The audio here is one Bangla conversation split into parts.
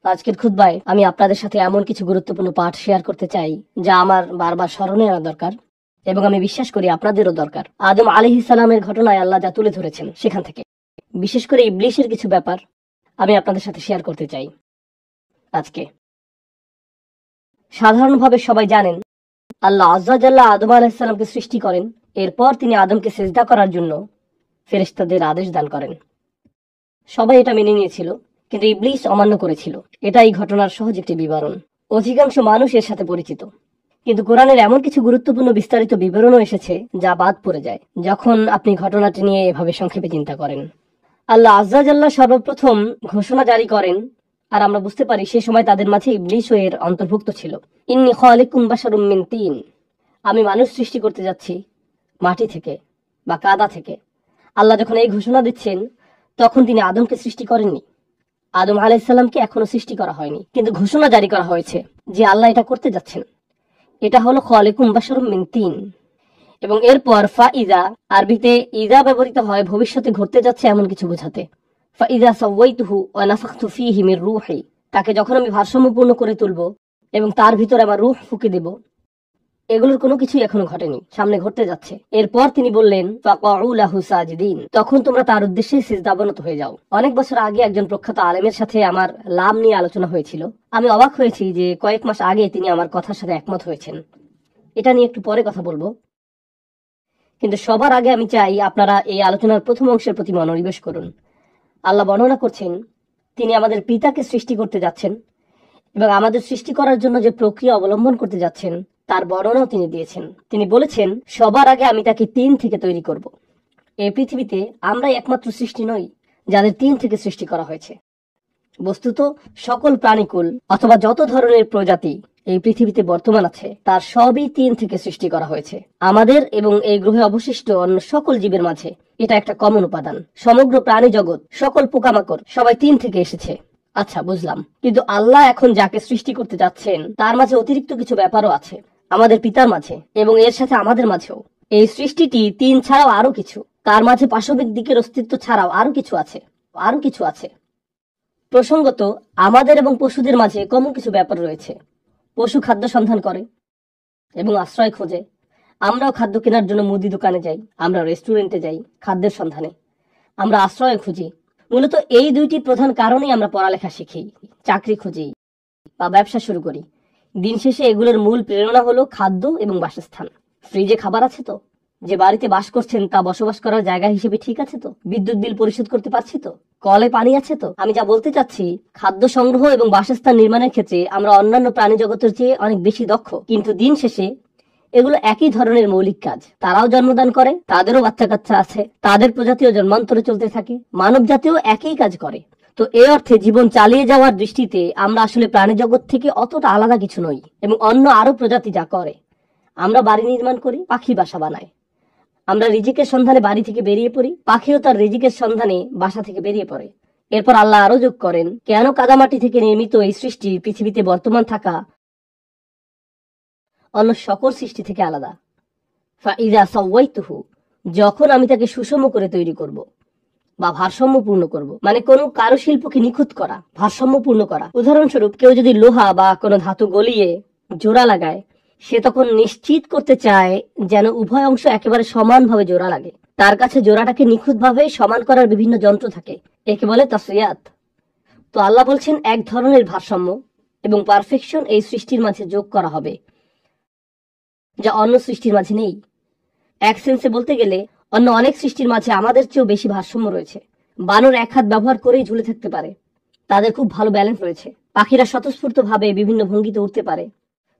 আজকের খুতবায় আমি আপনাদের সাথে এমন কিছু গুরুত্বপূর্ণ পাঠ শেয়ার করতে চাই যা আমার বারবার স্মরণে আনা দরকার এবং আমি বিশ্বাস করি আপনাদেরও দরকার। আদম আলাইহিস সালামের ঘটনায় আল্লাহ যা তুলে ধরেছেন সেখান থেকে বিশেষ করে ইবলিসের কিছু ব্যাপার আমি আপনাদের সাথে শেয়ার করতে চাই আজকে। সাধারণভাবে সবাই জানেন আল্লাহ আজ্জা জাল্লা আদম আলাইহিস সালামকে সৃষ্টি করেন, এরপর তিনি আদমকে সিজদা করার জন্য ফেরেশতাদের আদেশ দান করেন। সবাই এটা মেনে নিয়েছিল, কিন্তু ইবলিস অমান্য করেছিল। এটা এই ঘটনার সহজ একটি বিবরণ। অধিকাংশ মানুষ এর সাথে পরিচিত, কিন্তু কোরআনের এমন কিছু গুরুত্বপূর্ণ বিস্তারিত বিবরণও এসেছে যা বাদ পড়ে যায় যখন আপনি ঘটনাটি নিয়ে এভাবে সংক্ষেপে চিন্তা করেন। আল্লাহ আজ্জা জাল্লা সর্বপ্রথম ঘোষণা জারি করেন, আর আমরা বুঝতে পারি সে সময় তাদের মাঝে ইবলিসও এর অন্তর্ভুক্ত ছিল। ইন্নী খালিকুম বাশারুম মিন তিন, আমি মানুষ সৃষ্টি করতে যাচ্ছি মাটি থেকে বা কাদা থেকে। আল্লাহ যখন এই ঘোষণা দিচ্ছেন তখন তিনি আদমকে সৃষ্টি করেননি। আদম আলাইহিস সালামকে এখনো সৃষ্টি করা হয়নি, কিন্তু ঘোষণা জারি করা হয়েছে যে আল্লাহ এটা করতে যাচ্ছেন। এটা হলো খালিকুম বাশারুম মিন তিন। এবং এরপর ফাইজা, আরবিতে ইজা ব্যবহৃত হয় ভবিষ্যতে ঘটতে যাচ্ছে এমন কিছু বোঝাতে। ফাইজা সাওয়াইতুহু ওয়া নাফাখতু ফীহি মির রূহি, তাকে যখন আমি ভারসাম্যপূর্ণ করে তুলব এবং তার ভিতরে আমার রূহ ফুঁকে দেব। এগুলোর কোনো কিছুই এখনো ঘটেনি, সামনে ঘটতে যাচ্ছে। এরপর তিনি বললেন ফাকাউ লাহু সাজিদিন, তখন তোমরা তার উদ্দেশ্যে সিজদাবনত হয়ে যাও। অনেক বছর আগে একজন প্রখ্যাত আলেমের সাথে আমার লাম নিয়ে আলোচনা হয়েছিল। আমি অবাক হয়েছি যে কয়েক মাস আগে তিনি আমার কথার সাথে একমত হয়েছেন। এটা নিয়ে একটু পরে কথা বলবো, কিন্তু সবার আগে আমি চাই আপনারা এই আলোচনার প্রথম অংশের প্রতি মনোনিবেশ করুন। আল্লাহ বর্ণনা করছেন তিনি আমাদের পিতাকে সৃষ্টি করতে যাচ্ছেন এবং আমাদের সৃষ্টি করার জন্য যে প্রক্রিয়া অবলম্বন করতে যাচ্ছেন তার বর্ণনাও তিনি দিয়েছেন। তিনি বলেছেন সবার আগে আমি তাকে 3 থেকে তৈরি করব। এই পৃথিবীতে আমরাই একমাত্র সৃষ্টি নই যাদের 3 থেকে সৃষ্টি করা হয়েছে। বস্তুত সকল প্রাণীকুল অথবা যত ধরনের প্রজাতি এই পৃথিবীতে বর্তমান আছে তার সবই 3 থেকে সৃষ্টি করা হয়েছে। আমাদের এবং এই গ্রহে অবশিষ্ট অন্য সকল জীবের মাঝে এটা একটা কমন উপাদান। সমগ্র প্রাণী জগৎ, সকল পোকামাকড় সবাই 3 থেকে এসেছে। আচ্ছা, বুঝলাম, কিন্তু আল্লাহ এখন যাকে সৃষ্টি করতে যাচ্ছেন তার মাঝে অতিরিক্ত কিছু ব্যাপারও আছে, আমাদের পিতার মাঝে এবং এর সাথে আমাদের মাঝেও। এই সৃষ্টিটি 3 ছাড়াও আরো কিছু, তার মাঝে পাশবিক দিকের অস্তিত্ব ছাড়াও আরো কিছু আছে। প্রসঙ্গত আমাদের এবং পশুদের মাঝে কমন কিছু ব্যাপার রয়েছে। পশু খাদ্য সন্ধান করে এবং আশ্রয় খোঁজে। আমরাও খাদ্য কেনার জন্য মুদি দোকানে যাই, আমরা রেস্টুরেন্টে যাই খাদ্যের সন্ধানে, আমরা আশ্রয় খুঁজি। মূলত এই 2টি প্রধান কারণেই আমরা পড়ালেখা শিখি, চাকরি খুঁজি বা ব্যবসা শুরু করি। দিন শেষে এগুলোর মূল প্রেরণা হলো খাদ্য এবং বাসস্থান। ফ্রিজে খাবার আছে তো? যে বাড়িতে বাস করছেন তা বসবাস করার জায়গা হিসেবে ঠিক আছে তো? বিদ্যুৎ বিল পরিশোধ করতে পারছি তো? কলে পানি আছে তো? আমি যা বলতে চাচ্ছি, খাদ্য সংগ্রহ এবং বাসস্থান নির্মাণের ক্ষেত্রে আমরা অন্যান্য প্রাণী জগতের চেয়ে অনেক বেশি দক্ষ। কিন্তু দিন শেষে এগুলো একই ধরনের মৌলিক কাজ। তারাও জন্মদান করে, তাদেরও বাচ্চা কাচ্চা আছে, তাদের প্রজাতিও জন্মান্তরে চলতে থাকে, মানব জাতিও একই কাজ করে। তো এ অর্থে জীবন চালিয়ে যাওয়ার দৃষ্টিতে আমরা আসলে প্রাণী জগৎ থেকে অতটা আলাদা কিছু নই। এবং অন্য আরো প্রজাতি যা করে, আমরা বাড়ি নির্মাণ করি, পাখি বাসা বানায়। আমরা রিজিকের সন্ধানে বাড়ি থেকে বেরিয়ে পড়ি, পাখিও তার রিজিকের সন্ধানে বাসা থেকে বেরিয়ে পড়ে। এরপর আল্লাহ আরো যোগ করেন কেন কাদামাটি থেকে নির্মিত এই সৃষ্টি পৃথিবীতে বর্তমান থাকা অন্য সকল সৃষ্টি থেকে আলাদা। ফাইজা সাওয়াইতুহু, যখন আমি তাকে সুষম করে তৈরি করব বা ভারসাম্যপূর্ণ করব, মানে কোনো কারুশিল্পকে নিখুঁত করা, ভারসাম্যপূর্ণ করা। উদাহরণস্বরূপ কেউ যদি লোহা বা কোনো ধাতু গলিয়ে জোড়া লাগায়, সে তখন নিশ্চিত করতে চায় যেন উভয় অংশ একেবারে সমানভাবে জোড়া লাগে। তার কাছে জোড়াটাকে নিখুঁতভাবে সমান করার বিভিন্ন যন্ত্র থাকে, একে বলে তাসফিয়াত। তো আল্লাহ বলছেন এক ধরনের ভারসাম্য এবং পারফেকশন এই সৃষ্টির মাঝে যোগ করা হবে যা অন্য সৃষ্টির মাঝে নেই। এক সেন্সে বলতে গেলে অন্য অনেক সৃষ্টির মাঝে আমাদের চেয়েও বেশি ভারসাম্য রয়েছে। বানর 1 হাত ব্যবহার করেই ঝুলে থাকতে পারে, তাদের খুব ভালো ব্যালেন্স রয়েছে। পাখিরা স্বতঃস্ফূর্ত ভাবে বিভিন্ন ভঙ্গিতে উঠতে পারে।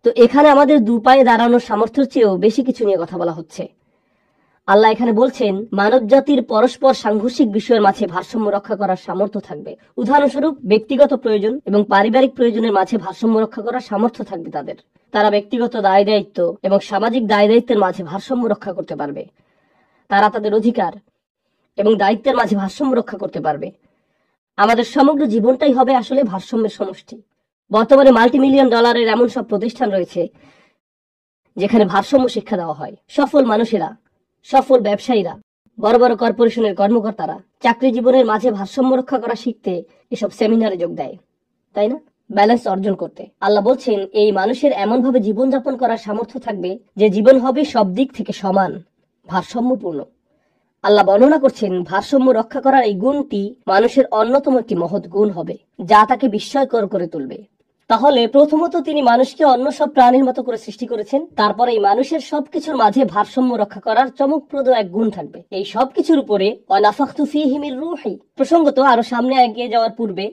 তো এখানে আমাদের 2 পায়ে দাঁড়ানোর সামর্থ্যের চেয়েও বেশি কিছু নিয়ে কথা বলা হচ্ছে। আল্লাহ এখানে বলছেন মানব জাতির পরস্পর সাংঘর্ষিক বিষয়ের মাঝে ভারসাম্য রক্ষা করার সামর্থ্য থাকবে। উদাহরণস্বরূপ ব্যক্তিগত প্রয়োজন এবং পারিবারিক প্রয়োজনের মাঝে ভারসাম্য রক্ষা করার সামর্থ্য থাকবে তাদের। তারা ব্যক্তিগত দায় দায়িত্ব এবং সামাজিক দায় দায়িত্বের মাঝে ভারসাম্য রক্ষা করতে পারবে। তারা তাদের অধিকার এবং দায়িত্বের মাঝে ভারসাম্য রক্ষা করতে পারবে। আমাদের সমগ্র জীবনটাই হবে আসলে ভারসাম্যের সমষ্টি। বর্তমানে $মাল্টি-মিলিয়ন এমন সব প্রতিষ্ঠান রয়েছে যেখানে ভারসাম্য শিক্ষা দেওয়া হয়। সফল মানুষেরা, সফল ব্যবসায়ীরা, বড় বড় কর্পোরেশনের কর্মকর্তারা চাকরি জীবনের মাঝে ভারসাম্য রক্ষা করা শিখতে এসব সেমিনারে যোগ দেয়, তাই না? ব্যালেন্স অর্জন করতে। আল্লাহ বলছেন এই মানুষের এমনভাবে জীবনযাপন করার সামর্থ্য থাকবে যে জীবন হবে সব দিক থেকে সমান, ভারসাম্যপূর্ণ। আল্লাহ বর্ণনা করছেন ভারসাম্য রক্ষা করার এই গুণটি মানুষের অন্যতম একটি মহৎ গুণ হবে, যা তাকে বিস্ময়কর করে তুলবে। তাহলে প্রথমত তিনি মানুষকে অন্য সব প্রাণীর মতো করে সৃষ্টি করেছেন, তারপরে এই মানুষের সবকিছুর মাঝে ভারসাম্য রক্ষা করার চমকপ্রদ এক গুণ থাকবে। এই সবকিছুর উপরে ওয়ানাফাখতু ফীহি মির রূহি। প্রসঙ্গত আরো সামনে এগিয়ে যাওয়ার পূর্বে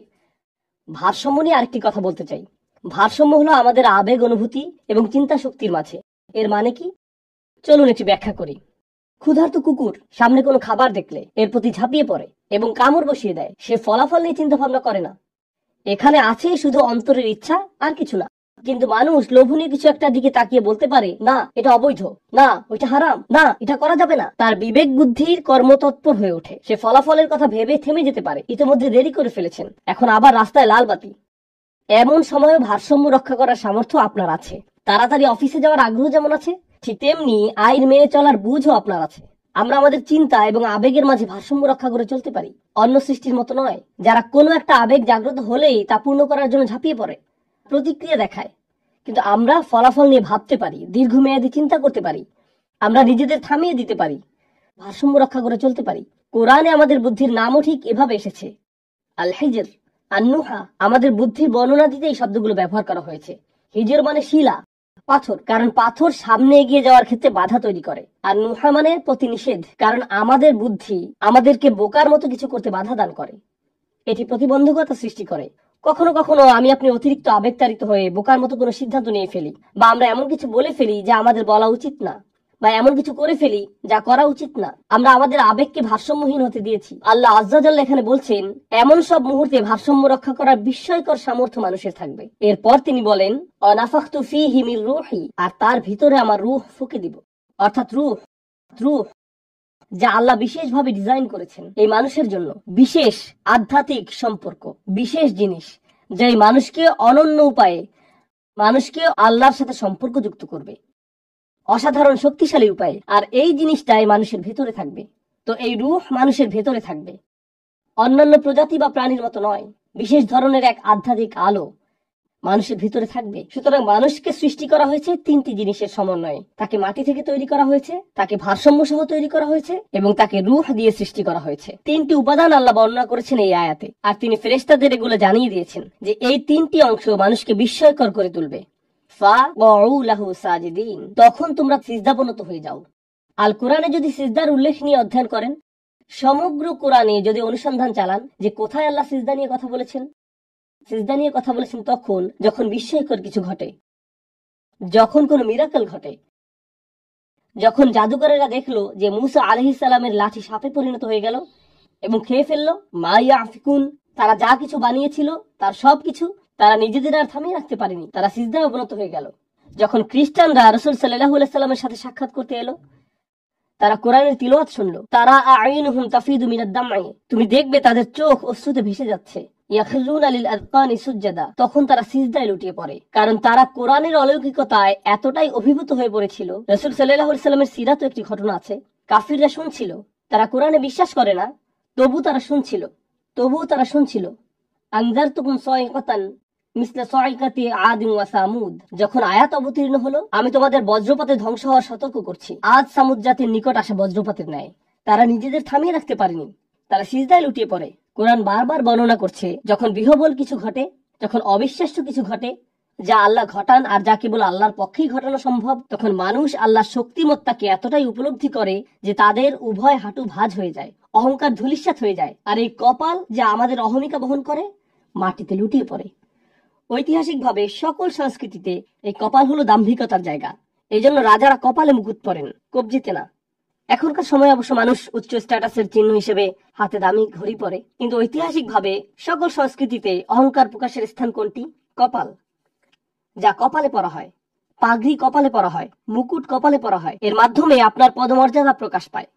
ভারসাম্য নিয়ে আরেকটি কথা বলতে চাই। ভারসাম্য হলো আমাদের আবেগ, অনুভূতি এবং চিন্তা শক্তির মাঝে। এর মানে কি? চলুন এটি ব্যাখ্যা করি। ক্ষুধার্ত কুকুর সামনে কোনো খাবার দেখলে এর প্রতি ঝাঁপিয়ে পড়ে এবং কামড় বসিয়ে দেয়। সে ফলাফল নিয়ে চিন্তা ভাবনা করে না। এখানে আছে শুধু অন্তরের ইচ্ছা, আর কিছু না। কিন্তু মানুষ লোভনীয় কিছু একটা দিকে তাকিয়ে বলতে পারে, না এটা অবৈধ, না ওইটা হারাম, না এটা করা যাবে না। তার বিবেক বুদ্ধির কর্মতৎপর হয়ে ওঠে। সে ফলাফলের কথা ভেবে থেমে যেতে পারে, ইতিমধ্যে দেরি করে ফেলেছেন, এখন আবার রাস্তায় লাল বাতি। এমন সময় ভারসাম্য রক্ষা করার সামর্থ্য আপনার আছে। তাড়াতাড়ি অফিসে যাওয়ার আগ্রহ যেমন আছে, ঠিক তেমনি আইন মেনে চলার বুঝও আপনার আছে। আমরা আমাদের চিন্তা এবং আবেগের মাঝে ভারসাম্য রক্ষা করে চলতে পারি, অন্য সৃষ্টির মতো নয়, যারা কোনো একটা আবেগ জাগ্রত হলেই তা পূর্ণ করার জন্য ঝাঁপিয়ে পড়ে, প্রতিক্রিয়া দেখায়। কিন্তু আমরা ফলাফল নিয়ে ভাবতে পারি, দীর্ঘমেয়াদী চিন্তা করতে পারি, আমরা নিজেদের থামিয়ে দিতে পারি, ভারসাম্য রক্ষা করে চলতে পারি। কোরআনে আমাদের বুদ্ধির নামও ঠিক এভাবে এসেছে, আল হিজর, আন-নুহা। আমাদের বুদ্ধির বর্ণনা দিতে এই শব্দগুলো ব্যবহার করা হয়েছে। হিজর মানে শিলা, পাথর, কারণ পাথর সামনে এগিয়ে যাওয়ার ক্ষেত্রে বাধা তৈরি করে। আর নুহা মানে প্রতিনিষেধ, কারণ আমাদের বুদ্ধি আমাদেরকে বোকার মতো কিছু করতে বাধা দান করে, এটি প্রতিবন্ধকতা সৃষ্টি করে। কখনো কখনো আমি আপনি অতিরিক্ত আবেগতাড়িত হয়ে বোকার মতো কোনো সিদ্ধান্ত নিয়ে ফেলি, বা আমরা এমন কিছু বলে ফেলি যা আমাদের বলা উচিত না, বা এমন কিছু করে ফেলি যা করা উচিত না। আমরা আমাদের আবেগকে ভারসাম্যহীন হতে দিয়েছি। আল্লাহ আজ্জা জাল্লা এখানে বলছেন এমন সব মুহূর্তে ভারসাম্য রক্ষা করার বিস্ময়কর সামর্থ্য মানুষের থাকবে। এরপর তিনি বলেন অনাফাখতু ফীহি মির রূহি, আর তার ভিতরে আমার রূহ ফুঁকে দিব। অর্থাৎ রূহ যা আল্লাহ বিশেষভাবে ডিজাইন করেছেন এই মানুষের জন্য, বিশেষ আধ্যাত্মিক সম্পর্ক, বিশেষ জিনিস যা এই মানুষকে অনন্য উপায়ে মানুষকে আল্লাহর সাথে সম্পর্ক যুক্ত করবে, অসাধারণ শক্তিশালী উপায়ে। আর এই জিনিসটাই মানুষের ভেতরে থাকবে। তো এই রূহ মানুষের ভেতরে থাকবে, অন্যান্য প্রজাতি বা প্রাণীর মতো নয়। বিশেষ ধরনের এক আধ্যাত্মিক আলো মানুষের ভিতরে থাকবে। সুতরাং মানুষকে সৃষ্টি করা হয়েছে তিনটি জিনিসের সমন্বয়ে। তাকে মাটি থেকে তৈরি করা হয়েছে, তাকে ভারসাম্য সহ তৈরি করা হয়েছে, এবং তাকে রূহ দিয়ে সৃষ্টি করা হয়েছে। তিনটি উপাদান আল্লাহ বর্ণনা করেছেন এই আয়াতে, আর তিনি ফেরেশতাদের এগুলো জানিয়ে দিয়েছেন যে এই তিনটি অংশ মানুষকে বিস্ময়কর করে তুলবে। তখন তোমরা সিজদাবনত হয়ে যাও। আল কোরআনে যদি সিজদার উল্লেখ নিয়ে অধ্যয়ন করেন, সমগ্র কোরআনে যদি অনুসন্ধান চালান যে কোথায় আল্লাহ সিজদা নিয়ে কথা বলেছেন, সিজদা নিয়ে কথা বলেছেন তখন যখন বিস্ময়কর কিছু ঘটে, যখন কোনো মিরাকল ঘটে, যখন জাদুকরেরা দেখলো যে মুসা আলাইহিস সালামের লাঠি সাপে পরিণত হয়ে গেল এবং খেয়ে ফেললো। মা ইয়াফিকুন, তারা যা কিছু বানিয়েছিল তার সবকিছু তারা নিজেদের আর থামিয়ে রাখতে পারেনি, তারা সিজদায় অবনত হয়ে গেল। যখন খ্রিস্টানরা রাসূল সাল্লাল্লাহু আলাইহি সাল্লামের সাথে সাক্ষাৎ করতে এলো, তারা কোরআনের তিলাওয়াত শুনলো, তারা আইনুহুম তাফিদু মিনাদ দামঈ, তুমি দেখবে তাদের চোখ অশ্রুতে ভেসে যাচ্ছে। ইয়াখরুনা লিল আযকানি সুজদা, তখন তারা সিজদায় লুটিয়ে পড়ে, কারণ তারা কোরআনের অলৌকিকতায় এতটাই অভিভূত হয়ে পড়েছিল। রাসূল সাল্লাল্লাহু আলাইহি সাল্লামের সিরাতে একটি ঘটনা আছে, কাফিররা শুনছিল, তারা কোরআনে বিশ্বাস করে না, তবু তারা শুনছিল আনজারতুকুম সাইকাতান মিসলা সাইকাতি আদ ওয়া সামুদ, যখন আয়াত অবতীর্ণ হলো, আমি তোমাদের বজ্রপাতে ধ্বংস হওয়ার সতর্ক করছি, আদ সামুদ জাতির নিকট আসা বজ্রপাতের ন্যায়। তারা নিজেদের থামিয়ে রাখতে পারেনি, তারা সিজদায় লুটিয়ে পড়ে। কোরআন বারবার বর্ণনা করছে যখন বিহবল কিছু ঘটে, যখন অবিশ্বাস্য কিছু ঘটে যা আল্লাহ ঘটান আর যা কেবল আল্লাহর পক্ষেই ঘটানো সম্ভব, তখন মানুষ আল্লাহর শক্তিমত্তাকে এতটাই উপলব্ধি করে যে তাদের উভয় হাঁটু ভাঁজ হয়ে যায়, অহংকার ধূলিসাৎ হয়ে যায়, আর এই কপাল যা আমাদের অহমিকা বহন করে মাটিতে লুটিয়ে পড়ে। ঐতিহাসিকভাবে সকল সংস্কৃতিতে এই কপাল হলো দাম্ভিকতার জায়গা। এই জন্য রাজারা কপালে মুকুট পরেন, কবজিতে না। এখনকার সময় অবশ্য মানুষ উচ্চ স্ট্যাটাসের চিহ্ন হিসেবে হাতে দামি ঘড়ি পরে, কিন্তু ঐতিহাসিকভাবে সকল সংস্কৃতিতে অহংকার প্রকাশের স্থান কোনটি? কপাল। যা কপালে পরা হয়, পাগড়ি কপালে পরা হয়, মুকুট কপালে পরা হয়, এর মাধ্যমে আপনার পদমর্যাদা প্রকাশ পায়।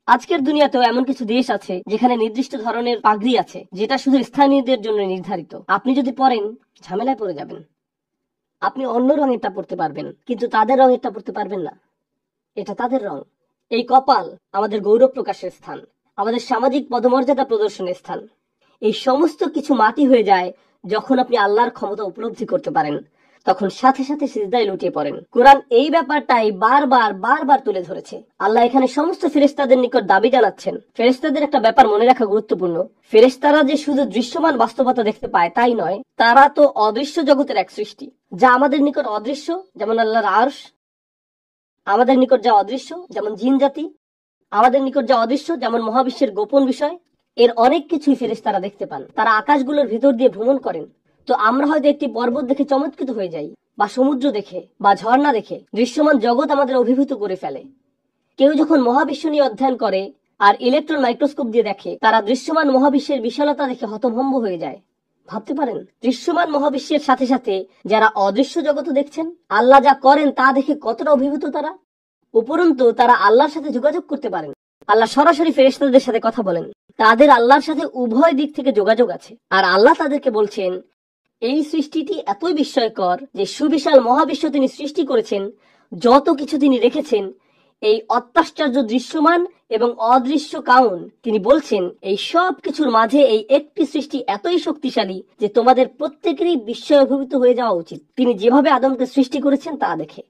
আজকের দুনিয়াতেও এমন কিছু দেশ আছে যেখানে নির্দিষ্ট ধরনের পাগড়ি আছে যেটা শুধু স্থানীয়দের জন্য নির্ধারিত। আপনি যদি পরেন ঝামেলায় পড়ে যাবেন। আপনি অন্য রঙেরটা পড়তে পারবেন, কিন্তু তাদের রঙেরটা পড়তে পারবেন না, এটা তাদের রং। এই কপাল আমাদের গৌরব প্রকাশের স্থান, আমাদের সামাজিক পদমর্যাদা প্রদর্শনের স্থান। এই সমস্ত কিছু মাটি হয়ে যায় যখন আপনি আল্লাহর ক্ষমতা উপলব্ধি করতে পারেন তখন সাথে সাথে সিজদায় লুটিয়ে পড়েন। কোরআন এই ব্যাপারটাই বারবার বারবার তুলে ধরেছে। আল্লাহ এখানে সমস্ত ফেরেশতাদের নিকট দাবি জানাচ্ছেন। ফেরেশতাদের একটা ব্যাপার মনে রাখা গুরুত্বপূর্ণ, ফেরেশতারা যে শুধু দৃশ্যমান বাস্তবতা দেখতে পায় তাই নয়, তারা তো অদৃশ্য জগতের এক সৃষ্টি, যা আমাদের নিকট অদৃশ্য, যেমন আল্লাহর আরশ। আমাদের নিকট যা অদৃশ্য, যেমন জিন জাতি। আমাদের নিকট যা অদৃশ্য, যেমন মহাবিশ্বের গোপন বিষয়। এর অনেক কিছুই ফেরেশতারা দেখতে পান। তারা আকাশগুলোর ভিতর দিয়ে ভ্রমণ করেন। তো আমরা হয়তো একটি পর্বত দেখে চমৎকৃত হয়ে যাই, বা সমুদ্র দেখে, বা ঝর্ণা দেখে দৃশ্যমান জগৎ আমাদের অভিভূত করে ফেলে। কেউ যখন মহাবিশ্ব নিয়ে অধ্যয়ন করে আর ইলেকট্রন মাইক্রোস্কোপ দিয়ে দেখে, তারা দৃশ্যমান মহাবিশ্বের বিশালতা দেখে হতভম্ব হয়ে যায়। ভাবতে পারেন, দৃশ্যমান মহাবিশ্বের সাথে সাথে যারা অদৃশ্য জগৎ দেখছেন, আল্লাহ যা করেন তা দেখে কতটা অভিভূত তারা। উপরন্তু তারা আল্লাহর সাথে যোগাযোগ করতে পারেন। আল্লাহ সরাসরি ফেরেশতাদের সাথে কথা বলেন। তাদের আল্লাহর সাথে উভয় দিক থেকে যোগাযোগ আছে। আর আল্লাহ তাদেরকে বলছেন, এই সৃষ্টিটি এতই বিস্ময়কর যে সুবিশাল মহাবিশ্ব তিনি সৃষ্টি করেছেন, যত কিছু তিনি রেখেছেন, এই অত্যাশ্চর্য দৃশ্যমান এবং অদৃশ্য কাউন, তিনি বলছেন এই সব কিছুর মাঝে এই একটি সৃষ্টি এতই শক্তিশালী যে তোমাদের প্রত্যেকেরই বিস্ময় অভিভূত হয়ে যাওয়া উচিত তিনি যেভাবে আদমকে সৃষ্টি করেছেন তা দেখে,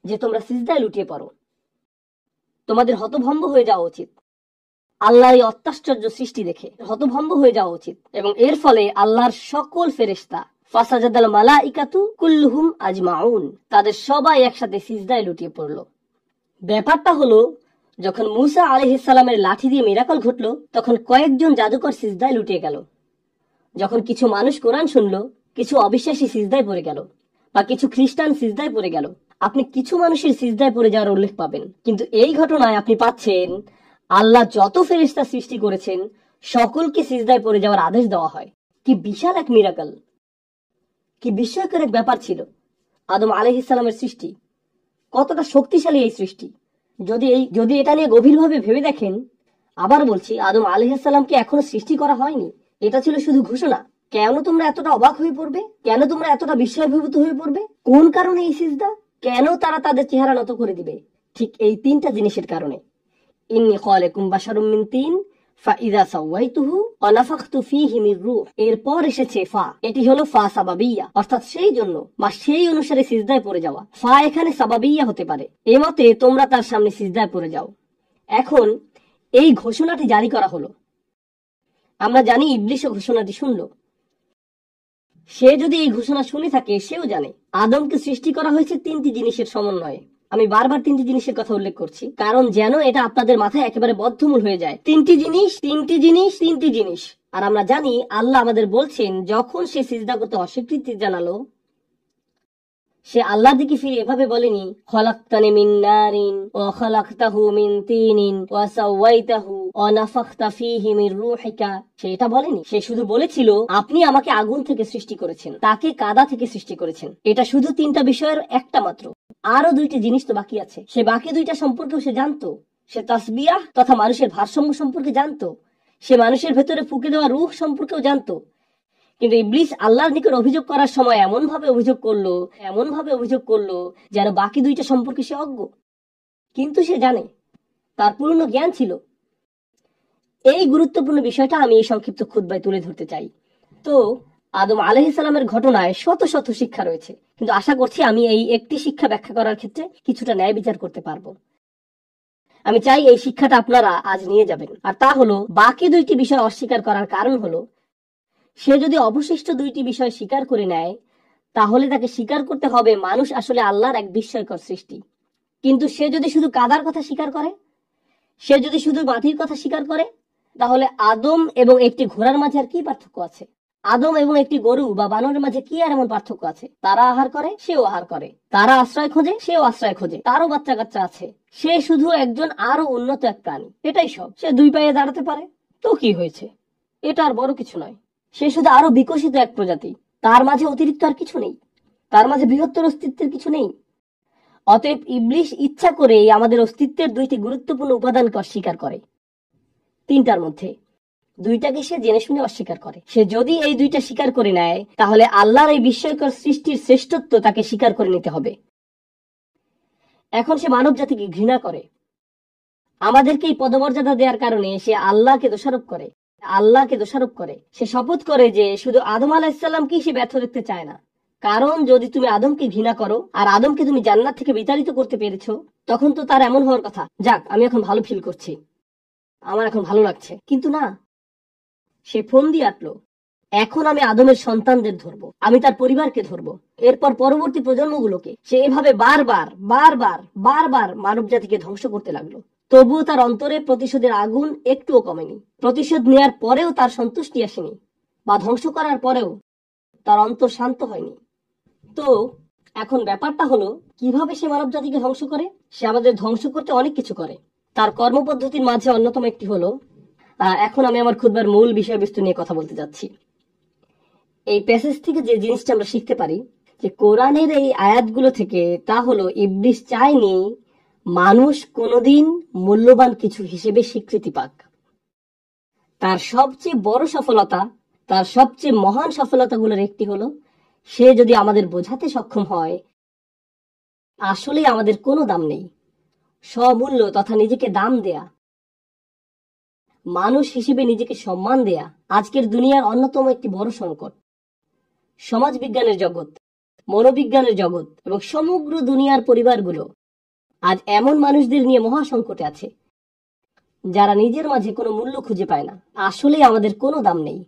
যে তোমরা সিজদায় লুটিয়ে পড়ো। তোমাদের হতভম্ব হয়ে যাওয়া উচিত আল্লাহর এই অত্যাশ্চর্য সৃষ্টি দেখে, হতভম্ব হয়ে যাওয়া উচিত। এবং এর ফলে আল্লাহর সকল ফেরেশতা, ফাসাজাদাল মালাইকাতু কুল্লুহুম আজমাউন, তাদের সবাই একসাথে সিজদায় লুটিয়ে পড়ল। ব্যাপারটা হলো, যখন মুসা আলাইহিস সালামের লাঠি দিয়ে মিরাকল ঘটলো, তখন কয়েকজন জাদুকর সিজদায় লুটিয়ে গেল। যখন কিছু মানুষ কোরআন শুনলো, কিছু অবিশ্বাসী সিজদায় পড়ে গেল, বা কিছু খ্রিস্টান সিজদায় পড়ে গেল। আপনি কিছু মানুষের সিজদায় পড়ে যাওয়ার উল্লেখ পাবেন, কিন্তু এই ঘটনায় আপনি পাচ্ছেন আল্লাহ যত ফেরেশতা সৃষ্টি করেছেন সকলকে সিজদায় পড়ে যাওয়ার আদেশ দেওয়া হয়। কি বিশাল এক মিরাকল, কি বিস্ময়কর এক ব্যাপার ছিল আদম আলাইহিস সালামের সৃষ্টি। কতটা শক্তিশালী এই সৃষ্টি। যদি এটা নিয়ে গভীরভাবে ভেবে দেখেন, আবার বলছি, আদম আলাইহিস সালামকে এখনো সৃষ্টি করা হয়নি। এটা ছিল শুধু ঘোষণা। কেন তোমরা এতটা অবাক হয়ে পড়বে? কেন তোমরা এতটা বিস্ময়ভূত হয়ে পড়বে? কোন কারণে এই সিজদা? কেন তারা তাদের চেহারা নত করে দিবে? ঠিক এই তিনটা জিনিসের কারণে। ইন্নী খালিকুম বাশারুম মিন তিন ফাইযা সাওয়াইতুহু ওয়া নাফাখতু ফীহি মির রূহ। এরপর এসেছে ফা। এটি হলো ফা সাবাবিয়া, অর্থাৎ সেই জন্য বা সেই অনুসারে সিজদায় পড়ে যাওয়া। ফা এখানে সাবাবিয়া হতে পারে। এই মতে তোমরা তার সামনে সিজদায় পড়ে যাও। এখন এই ঘোষণাটি জারি করা হলো। আমরা জানি ইবলিসও ঘোষণাটি শুনল। সে যদি এই ঘোষণা শুনে থাকে, সেও জানে আদমকে সৃষ্টি করা হয়েছে তিনটি জিনিসের সমন্বয়ে। আমি বারবার তিনটি জিনিসের কথা উল্লেখ করছি, কারণ যেন এটা আপনাদের মাথায় একেবারে বদ্ধমূল হয়ে যায়। তিনটি জিনিস, তিনটি জিনিস, তিনটি জিনিস। আর আমরা জানি আল্লাহ আমাদের বলছেন, যখন সে সিজদা করতে অস্বীকৃতি জানালো, সে আল্লাহর দিকে ফিরে এভাবে বলেনি, খলাকতানি মিন নারিন ওয়া খলাকতাহু মিন তিনিন ওয়া সাওয়াইতাহু ওয়া নাফাখতা ফীহি মির রূহিকা। সে এটা বলেনি। সে শুধু বলেছিল, আপনি আমাকে আগুন থেকে সৃষ্টি করেছেন, তাকে কাদা থেকে সৃষ্টি করেছেন। এটা শুধু তিনটা বিষয়ের একটা মাত্র। আরো দুইটি জিনিস তো বাকি আছে। সে বাকি দুইটা সম্পর্কেও সে জানতো। সে তাসবিয়াহ তথা মানুষের ভারসাম্য সম্পর্কে জানতো। সে মানুষের ভেতরে ফুঁকে দেওয়া রূহ সম্পর্কেও জানতো। কিন্তু ইবলিস আল্লাহর নিকট অভিযোগ করার সময় এমন ভাবে অভিযোগ করলো যেন বাকি দুইটা সম্পর্কে সে অজ্ঞ। কিন্তু সে জানে, তার পূর্ণ জ্ঞান ছিল। এই গুরুত্বপূর্ণ বিষয়টা আমি এই সংক্ষিপ্ত খুতবায় তুলে ধরতে চাই। তো আদম আলাইহিস সালামের ঘটনায় শত শত শিক্ষা রয়েছে, কিন্তু আশা করছি আমি এই একটি শিক্ষা ব্যাখ্যা করার ক্ষেত্রে কিছুটা ন্যায় বিচার করতে পারবো। আমি চাই এই শিক্ষাটা আপনারা আজ নিয়ে যাবেন। আর তা হলো, বাকি দুইটি বিষয় অস্বীকার করার কারণ হলো, সে যদি অবশিষ্ট দুইটি বিষয় স্বীকার করে নেয়, তাহলে তাকে স্বীকার করতে হবে মানুষ আসলে আল্লাহর এক বিস্ময়কর সৃষ্টি। কিন্তু সে যদি শুধু কাদার কথা স্বীকার করে, সে যদি শুধু মাটির কথা স্বীকার করে, তাহলে আদম এবং একটি ঘোড়ার মাঝে আর কি পার্থক্য আছে? আদম এবং একটি গরু বা বানরের মাঝে কি আর এমন পার্থক্য আছে? তারা আহার করে, সেও আহার করে। তারা আশ্রয় খোঁজে, সেও আশ্রয় খোঁজে। তারও বাচ্চা কাচ্চা আছে। সে শুধু একজন আরো উন্নত এক প্রাণী, এটাই সব। সে দুই পায়ে দাঁড়াতে পারে, তো কি হয়েছে? এটা আর বড় কিছু নয়। সে শুধু আরো বিকশিত এক প্রজাতি। তার মাঝে অতিরিক্ত আর কিছু নেই। তার মাঝে বৃহত্তর অস্তিত্বের কিছু নেই। অতএব ইবলিস ইচ্ছা করে আমাদের অস্তিত্বের দুইটি গুরুত্বপূর্ণ উপাদানকে অস্বীকার করে। তিনটার মধ্যে দুইটাকে সে জেনে শুনে অস্বীকার করে। সে যদি এই দুইটা স্বীকার করে নেয়, তাহলে আল্লাহর এই বিস্ময়কর সৃষ্টির শ্রেষ্ঠত্ব তাকে স্বীকার করে নিতে হবে। এখন সে মানব জাতিকে ঘৃণা করে। আমাদেরকে এই পদমর্যাদা দেওয়ার কারণে সে আল্লাহকে দোষারোপ করে। আল্লাহকে দোষারোপ করে। সে শপথ করে যে শুধু আদম আলাইহিসসালামকেই সে ব্যর্থ দেখতে চায় না, কারণ যদি তুমি আদমকে ঘৃণা করো আর আদমকে তুমি জান্নাত থেকে বিতাড়িত করতে পেরেছো, তখন তো তার এমন হওয়ার কথা, যাক আমি এখন ভালো ফিল করছি, আমার এখন ভালো লাগছে। কিন্তু না, সে ফোন দিয়ে আটলো, এখন আমি আদমের সন্তানদের ধরবো, আমি তার পরিবারকে ধরবো, এরপর পরবর্তী প্রজন্মগুলোকে। সে এভাবে বারবার বারবার বারবার মানব জাতিকে ধ্বংস করতে লাগলো। তবুও তার অন্তরে প্রতিশোধের আগুন একটুও কমেনি। প্রতিশোধ নেয়ার পরেও তার সন্তুষ্টি আসেনি, বা ধ্বংস করার পরেও তার অন্তর শান্ত হয়নি। তো এখন ব্যাপারটা হলো, কিভাবে সে মানব জাতিকে ধ্বংস করে? সে আমাদের ধ্বংস করতে অনেক কিছু করে। তার কর্মপদ্ধতির মাঝে অন্যতম একটি হলো, এখন আমি আমার খুতবার মূল বিষয়বস্তু নিয়ে কথা বলতে যাচ্ছি। এই প্যাসেজ থেকে যে জিনিসটা আমরা শিখতে পারি, যে কোরআনের এই আয়াতগুলো থেকে, তা হলো ইবলিস চায়নি মানুষ কোনোদিন মূল্যবান কিছু হিসেবে স্বীকৃতি পাক। তার সবচেয়ে বড় সফলতা, তার সবচেয়ে মহান সফলতাগুলোর একটি হলো, সে যদি আমাদের বোঝাতে সক্ষম হয় আসলে আমাদের কোনো দাম নেই, স্বমূল্য তথা নিজেকে দাম দেয়া, মানুষ হিসেবে নিজেকে সম্মান দেয়া আজকের দুনিয়ার অন্যতম একটি বড় সংকট। সমাজ বিজ্ঞানের জগৎ, মনোবিজ্ঞানের জগৎ এবং সমগ্র দুনিয়ার পরিবারগুলো আজ এমন মানুষদের নিয়ে মহা সংকটে আছে, যারা নিজের মাঝে কোনো মূল্য খুঁজে পায় না। আসলে আমাদের কোনো দাম নেই।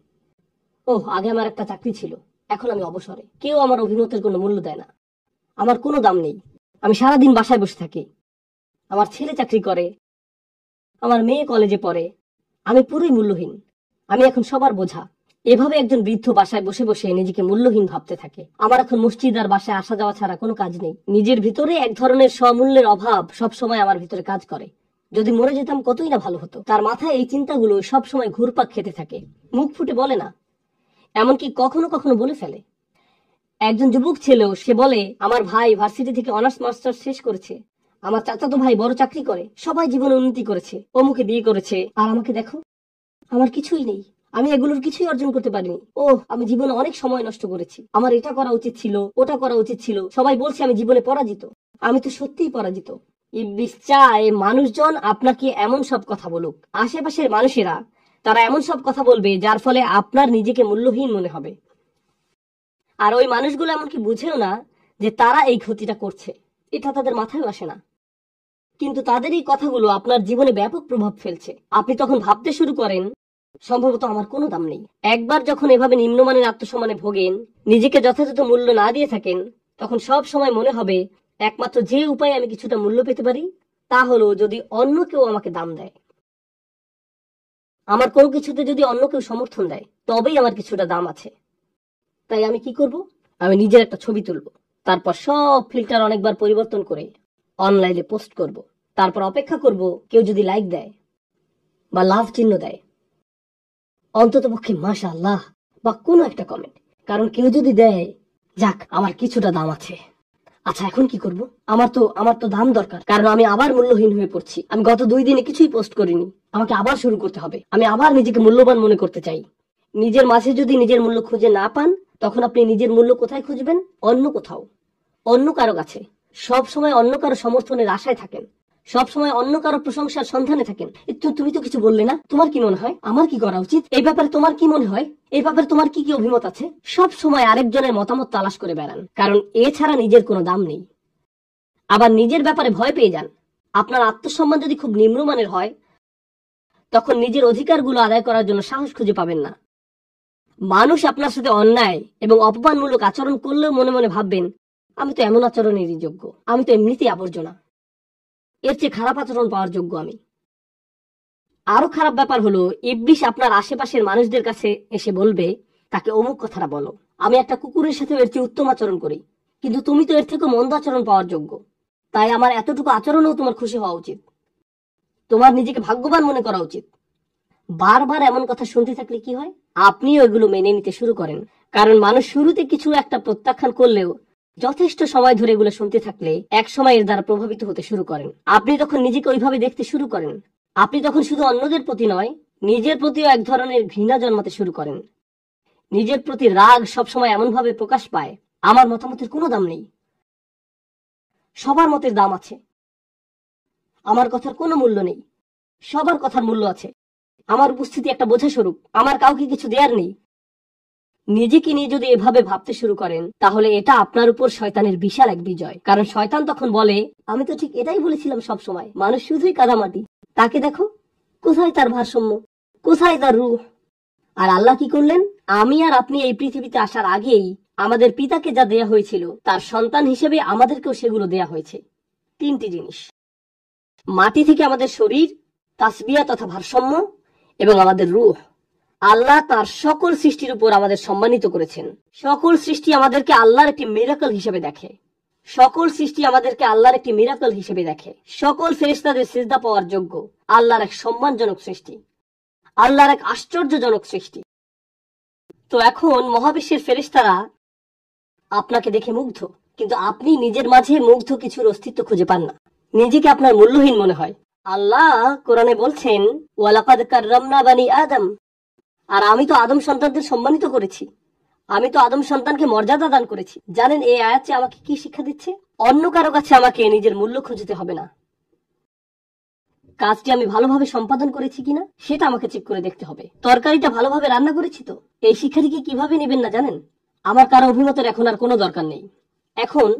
আগে আমার একটা চাকরি ছিল, এখন আমি অবসরে, কেউ আমার অভিমতের কোনো মূল্য দেয় না, আমার কোনো দাম নেই, আমি সারাদিন বাসায় বসে থাকি, আমার ছেলে চাকরি করে, আমার মেয়ে কলেজে পড়ে, আমি পুরোই মূল্যহীন, আমি এখন সবার বোঝা। এভাবে একজন বৃদ্ধ বাসায় বসে বসে নিজেকে মূল্যহীন ভাবতে থাকে। আমার এখন মসজিদ আর বাসায় আসা যাওয়া ছাড়া কোনো কাজ নেই। নিজের ভিতরে এক ধরনের স্বমূল্যের অভাব সবসময় আমার ভিতরে কাজ করে। যদি মরে যেতাম কতই না ভালো হতো। তার মাথায় এই চিন্তাগুলো সবসময় ঘুরপাক খেতে থাকে, মুখ ফুটে বলে না, এমনকি কখনো কখনো বলে ফেলে। একজন যুবক ছেলেও সে বলে, আমার ভাই ভার্সিটি থেকে অনার্স মাস্টার্স শেষ করেছে, আমার চাচাতো ভাই বড় চাকরি করে, সবাই জীবনে উন্নতি করেছে, অমুকে বিয়ে করেছে, আর আমাকে দেখো, আমার কিছুই নেই, আমি এগুলোর কিছুই অর্জন করতে পারিনি। আমি জীবনে অনেক সময় নষ্ট করেছি, আমার এটা করা উচিত ছিল, ওটা করা উচিত ছিল, সবাই বলছে আমি জীবনে পরাজিত, আমি তো সত্যিই পরাজিত। ইবলিস চায় মানুষজন আপনাকে এমন সব কথা বলুক, আশেপাশের মানুষেরা তারা এমন সব কথা বলবে যার ফলে আপনার নিজেকে মূল্যহীন মনে হবে। আর ওই মানুষগুলো এমনকি বুঝেও না যে তারা এই ক্ষতিটা করছে, এটা তাদের মাথায় আসে না। কিন্তু তাদের এই কথাগুলো আপনার জীবনে ব্যাপক প্রভাব ফেলছে। আপনি তখন ভাবতে শুরু করেন, সম্ভবত আমার কোনো দাম নেই। একবার যখন এভাবে নিম্নমানের আত্মসম্মানে ভোগেন, নিজেকে যথাযথ মূল্য না দিয়ে থাকেন, তখন সব সময় মনে হবে একমাত্র যে উপায়ে আমি কিছুটা মূল্য পেতে পারি তা হলো যদি অন্য কেউ আমাকে দাম দেয়। আমার কোনো কিছুতে যদি অন্য কেউ সমর্থন দেয় তবেই আমার কিছুটা দাম আছে। তাই আমি কি করব? আমি নিজের একটা ছবি তুলব, তারপর সব ফিল্টার অনেকবার পরিবর্তন করে অনলাইনে পোস্ট করব, তারপর অপেক্ষা করব কেউ যদি লাইক দেয় বা লাভ চিহ্ন দেয়, অন্তত পক্ষে মাশাআল্লাহ বা কোনো একটা কমেন্ট। কারণ কেউ যদি দেয়, যাক আমার কিছুটা দাম আছে। আচ্ছা এখন কি করব? আমার তো দাম দরকার, কারণ আমি আবার মূল্যহীন হয়ে পড়ছি। আমি গত 2 দিনে কিছুই পোস্ট করিনি, আমাকে আবার শুরু করতে হবে। আমি আবার নিজেকে মূল্যবান মনে করতে চাই। নিজের মাঝে যদি নিজের মূল্য খুঁজে না পান, তখন আপনি নিজের মূল্য কোথায় খুঁজবেন? অন্য কোথাও, অন্য কারো কাছে। সব সময় অন্য কারো সমর্থনের আশায় থাকেন, সব সময় অন্য কারো প্রশংসার সন্ধানে থাকেন। তুমি তো কিছু বললে না, তোমার কি মনে হয় আমার কি করা উচিত? এই ব্যাপারে তোমার কি মনে হয়? এই ব্যাপারে তোমার কি কি অভিমত আছে? সব সময় আরেকজনের মতামত তালাশ করে বেড়ান, কারণ এছাড়া নিজের কোনো দাম নেই। আবার নিজের ব্যাপারে ভয় পেয়ে যান। আপনার আত্মসম্মান যদি খুব নিম্নমানের হয়, তখন নিজের অধিকারগুলো আদায় করার জন্য সাহস খুঁজে পাবেন না। মানুষ আপনার সাথে অন্যায় এবং অপমানমূলক আচরণ করলেও মনে মনে ভাববেন, আমি তো এমন আচরণেরই যোগ্য, আমি তো এমনিতেই আবর্জনা, এর চেয়ে খারাপ আচরণ পাওয়ার যোগ্য আমি। আরো খারাপ ব্যাপার হলো, ইবলিস আপনার আশেপাশের মানুষদের কাছে এসে বলবে, তাকে অমুক কথাটা বলো, আমি একটা কুকুরের সাথে এর চেয়ে উত্তম আচরণ করি, কিন্তু তুমি তো এর থেকে মন্দ আচরণ পাওয়ার যোগ্য, তাই আমার এতটুকু আচরণেও তোমার খুশি হওয়া উচিত, তোমার নিজেকে ভাগ্যবান মনে করা উচিত। বারবার এমন কথা শুনতে থাকলে কি হয়? আপনিও এগুলো মেনে নিতে শুরু করেন, কারণ মানুষ শুরুতে কিছু একটা প্রত্যাখ্যান করলেও যথেষ্ট সময় ধরে এগুলো শুনতে থাকলে এক সময় এর দ্বারা প্রভাবিত হতে শুরু করেন। আপনি তখন নিজেকে ওইভাবে দেখতে শুরু করেন। আপনি তখন শুধু অন্যদের প্রতি নয়, নিজের প্রতিও এক ধরনের ঘৃণা জন্মাতে শুরু করেন। নিজের প্রতি রাগ সবসময় এমন ভাবে প্রকাশ পায়, আমার মতামতের কোনো দাম নেই, সবার মতের দাম আছে, আমার কথার কোনো মূল্য নেই, সবার কথার মূল্য আছে, আমার উপস্থিতি একটা বোঝা স্বরূপ, আমার কাউকে কিছু দেয়ার নেই। নিজেকে নিয়ে যদি এভাবে ভাবতে শুরু করেন, তাহলে এটা আপনার উপর শয়তানের বিশাল এক বিজয়। কারণ শয়তান তখন বলে, আমি তো ঠিক এটাই বলেছিলাম সব সময়, মানুষ শুধুই কাদামাটি, তাকে দেখো কোথায় তার ভারসাম্য, কোথায় তার রূহ। আর আল্লাহ কি করলেন? আমি আর আপনি এই পৃথিবীতে আসার আগেই আমাদের পিতাকে যা দেয়া হয়েছিল, তার সন্তান হিসেবে আমাদেরকেও সেগুলো দেয়া হয়েছে। 3টি জিনিস: মাটি থেকে আমাদের শরীর, তাসবিয়া তথা ভারসাম্য, এবং আমাদের রূহ। আল্লাহ তার সকল সৃষ্টির উপর আমাদের সম্মানিত করেছেন। সকল সৃষ্টি আমাদেরকে আল্লাহর একটি মিরাকল হিসেবে দেখে। সকল সৃষ্টি আমাদেরকে আল্লাহর একটি মিরাকল হিসেবে দেখে। সকল ফেরেশতাদের সিজদা পাওয়ার যোগ্য। আল্লাহর এক সম্মানজনক সৃষ্টি, আল্লাহর এক আশ্চর্যজনক সৃষ্টি। তো এখন মহাবিশ্বের ফেরেশতারা আপনাকে দেখে মুগ্ধ, কিন্তু আপনি নিজের মাঝে মুগ্ধ কিছুর অস্তিত্ব খুঁজে পান না। নিজেকে আপনার মূল্যহীন মনে হয়। আল্লাহ কোরআনে বলছেন, ওয়ালাকাদ কাররামনা বানি আদম। আর আমি তো আদম সন্তানদের সম্মানিত করেছি, আমি তো আদম সন্তানকে মর্যাদা দান করেছি। জানেন এই আয়াতে আমাকে কি শিক্ষা দিচ্ছে? অন্য কারো কাছে আমাকে নিজের মূল্য খুঁজতে হবে না। কাজটি আমি ভালোভাবে সম্পাদন করেছি কিনা সেটা আমাকে চেক করে দেখতে হবে। তরকারিটা ভালোভাবে রান্না করেছি তো? এই শিক্ষাটিকে কিভাবে নেবেন না জানেন? আমার কারো অভিমতের এখন আর কোনো দরকার নেই। এখন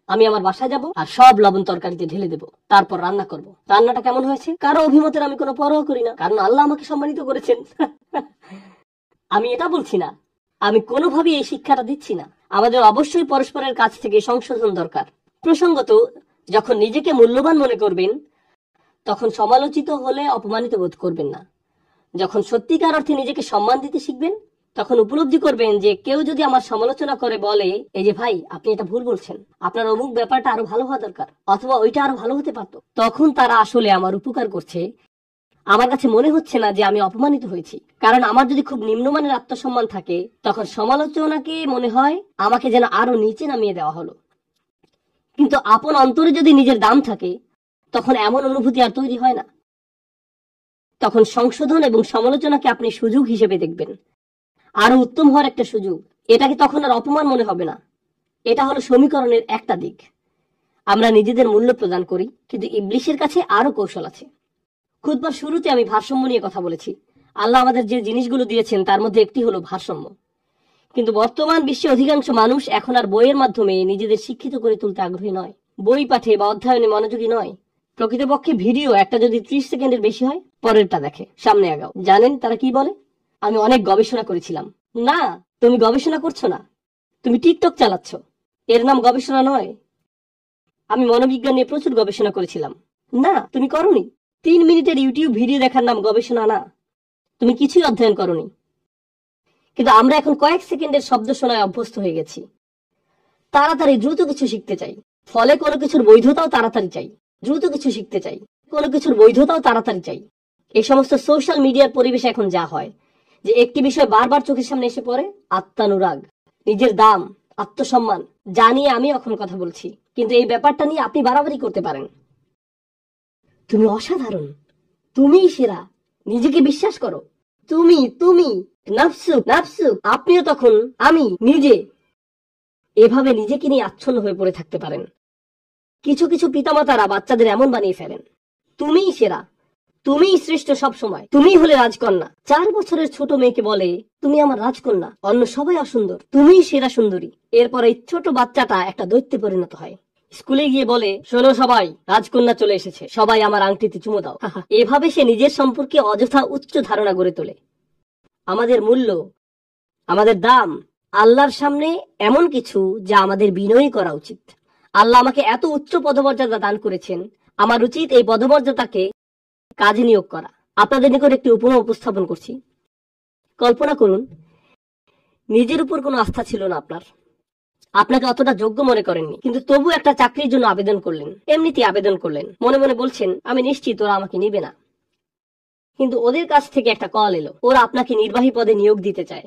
আমি আমার বাসায় যাব আর সব লবণ তরকারিতে ঢেলে দেব, তারপর রান্না করব। রান্নাটা কেমন হয়েছে কারো অভিমতের আমি কোনো পরোয়া করি না, কারণ আল্লাহ আমাকে সম্মানিত করেছেন। আমি এটা বলছি না, আমি কোনোভাবেই এই শিক্ষাটা দিচ্ছি না। আমাদের অবশ্যই পরস্পরের কাছ থেকে সংশোধন দরকার। প্রসঙ্গত, যখন নিজেকে মূল্যবান মনে করবেন, তখন সমালোচিত হলে অপমানিত বোধ করবেন না। যখন সত্যিকার অর্থে নিজেকে সম্মান দিতে শিখবেন, তখন উপলব্ধি করবেন যে কেউ যদি আমার সমালোচনা করে বলে, এই যে ভাই আপনি এটা ভুল বলছেন, আপনার অমুক ব্যাপারটা আরো ভালো হওয়া দরকার, অথবা ওইটা আরো ভালো হতে পারত, তখন তারা আসলে আমার উপকার করছে। আমার কাছে মনে হচ্ছে না যে আমি অপমানিত হয়েছি। কারণ আমার যদি খুব নিম্নমানের আত্মসম্মান থাকে, তখন সমালোচনাকে মনে হয় আমাকে যেন আরো নিচে নামিয়ে দেওয়া হলো। কিন্তু আপন অন্তরে যদি নিজের দাম থাকে, তখন এমন অনুভূতি আর তৈরি হয় না। তখন সংশোধন এবং সমালোচনাকে আপনি সুযোগ হিসেবে দেখবেন, আরো উত্তম হওয়ার একটা সুযোগ। এটাকে তখন আর অপমান মনে হবে না। এটা হলো সমীকরণের একটা দিক। আমরা নিজেদের মূল্য প্রদান করি, কিন্তু ইবলিশের কাছে আরো কৌশল আছে। খুতবার শুরুতে আমি ভারসাম্য নিয়ে কথা বলেছি। আল্লাহ আমাদের যে জিনিসগুলো দিয়েছেন তার মধ্যে একটি হলো ভারসাম্য। কিন্তু বর্তমান বিশ্বে অধিকাংশ মানুষ এখন আর বইয়ের মাধ্যমে নিজেদের শিক্ষিত করে তুলতে আগ্রহী নয়, বই পাঠে বা অধ্যয়নে মনোযোগী নয়। প্রকৃতপক্ষে ভিডিও একটা যদি 30 সেকেন্ডের বেশি হয়, পরেরটা দেখে, সামনে আগাও। জানেন তারা কি বলে? আমি অনেক গবেষণা করেছিলাম। না, তুমি গবেষণা করছো না, তুমি টিকটক চালাচ্ছ। এর নাম গবেষণা নয়। আমি মনোবিজ্ঞান নিয়ে প্রচুর গবেষণা করেছিলাম। না, তুমি করনি। 3 মিনিটের ইউটিউব ভিডিও দেখার নাম গবেষণা না। তুমি কিছুই অধ্যয়ন করনি। কিন্তু আমরা এখন কয়েক সেকেন্ডের শব্দ শোনায় অভ্যস্ত হয়ে গেছি। তাড়াতাড়ি দ্রুত কিছু শিখতে চাই, ফলে কোনো কিছুর বৈধতাও তাড়াতাড়ি চাই। দ্রুত কিছু শিখতে চাই, কোনো কিছুর বৈধতাও তাড়াতাড়ি চাই। এই সমস্ত সোশ্যাল মিডিয়ার পরিবেশে এখন যা হয়, যে একটি বিষয় বারবার চোখের সামনে এসে পড়ে, আত্মানুরাগ, নিজের দাম, আত্মসম্মান, যা নিয়ে আমি এখন কথা বলছি। কিন্তু এই ব্যাপারটা নিয়ে আপনি বাড়াবাড়ি করতে পারেন। তুমি অসাধারণ, তুমিই সেরা, নিজেকে বিশ্বাস করো, তুমি তুমি নাফসু নাফসু। আপনিও তখন আমি নিজে, এভাবে নিজেকে নিয়ে আচ্ছন্ন হয়ে পড়ে থাকতে পারেন। কিছু কিছু পিতামাতারা বাচ্চাদের এমন বানিয়ে ফেলেন, তুমিই সেরা, তুমিই শ্রেষ্ঠ, সব সময় তুমিই হলে রাজকন্যা। 4 বছরের ছোট মেয়েকে বলে, তুমি আমার রাজকন্যা, অন্য সবাই অসুন্দর, তুমিই সেরা সুন্দরী। এরপর এই ছোট বাচ্চাটা একটা দৈত্যে পরিণত হয়। স্কুলে গিয়ে বলে, শোনো সবাই, রাজকন্যা চলে এসেছে, সবাই আমার আংটিতে চুমু দাও। এভাবে সে নিজের সম্পর্কে অযথা উচ্চ ধারণা গড়ে তোলে। আমাদের মূল্য, আমাদের দাম আল্লাহর সামনে এমন কিছু যা আমাদের বিনয়ী করা উচিত। আল্লাহ আমাকে এত উচ্চ পদমর্যাদা দান করেছেন, আমার উচিত এই পদমর্যাদাকে কাজে নিয়োগ করা। আপনাদের নিকট একটি উপমা উপস্থাপন করছি। কল্পনা করুন, নিজের উপর কোনো আস্থা ছিল না আপনার, আপনাকে অতটা যোগ্য মনে করেননি, কিন্তু তবু একটা চাকরির জন্য আবেদন করলেন। এমনিতেই আবেদন করলেন, মনে মনে বলছেন, আমি নিশ্চিত ওরা আমাকে নিবে না। কিন্তু ওদের কাছ থেকে একটা কল এলো, ওরা আপনাকে নির্বাহী পদে নিয়োগ দিতে চায়,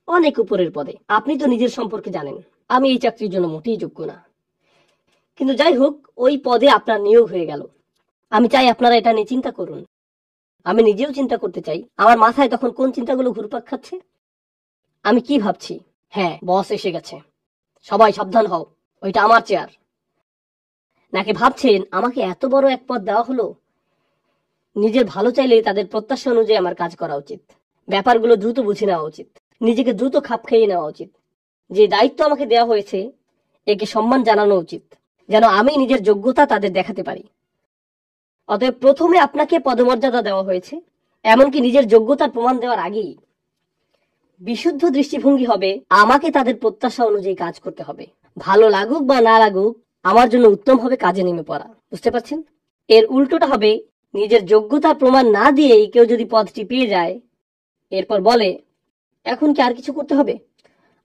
অনেক উপরের পদে। আপনি তো নিজের সম্পর্কে জানেন, আমি এই চাকরির জন্য মোটেই যোগ্য না। কিন্তু যাই হোক, ওই পদে আপনার নিয়োগ হয়ে গেল। আমি চাই আপনারা এটা নিয়ে চিন্তা করুন। আমি নিজেও চিন্তা করতে চাই। আমার মাথায় তখন কোন চিন্তাগুলো ঘুরপাক খাচ্ছে? আমি কি ভাবছি? হ্যাঁ, বস এসে গেছে, সবাই সাবধান হও, ওইটা আমার চেয়ার। নাকি ভাবছেন, আমাকে এত বড় এক পদ দেওয়া হলো, নিজের ভালো চাইলেই তাদের প্রত্যাশা অনুযায়ী আমার কাজ করা উচিত। ব্যাপারগুলো দ্রুত বুঝে নেওয়া উচিত, নিজেকে দ্রুত খাপ খাইয়ে নেওয়া উচিত। যে দায়িত্ব আমাকে দেওয়া হয়েছে একে সম্মান জানানো উচিত, যেন আমি নিজের যোগ্যতা তাদের দেখাতে পারি। অতএব প্রথমে আপনাকে পদমর্যাদা দেওয়া হয়েছে, এমনকি নিজের যোগ্যতার প্রমাণ দেওয়ার আগেই বিশুদ্ধ দৃষ্টিভঙ্গি হবে আমাকে তাদের প্রত্যাশা অনুযায়ী কাজ করতে হবে। ভালো লাগুক বা না লাগুক, আমার জন্য উত্তম হবে কাজে নেমে পড়া। বুঝতে পারছেন? এর উল্টোটা হবে, নিজের যোগ্যতার প্রমাণ না দিয়েই কেউ যদি পদটি পেয়ে যায়, এরপর বলে এখন কি আর কিছু করতে হবে,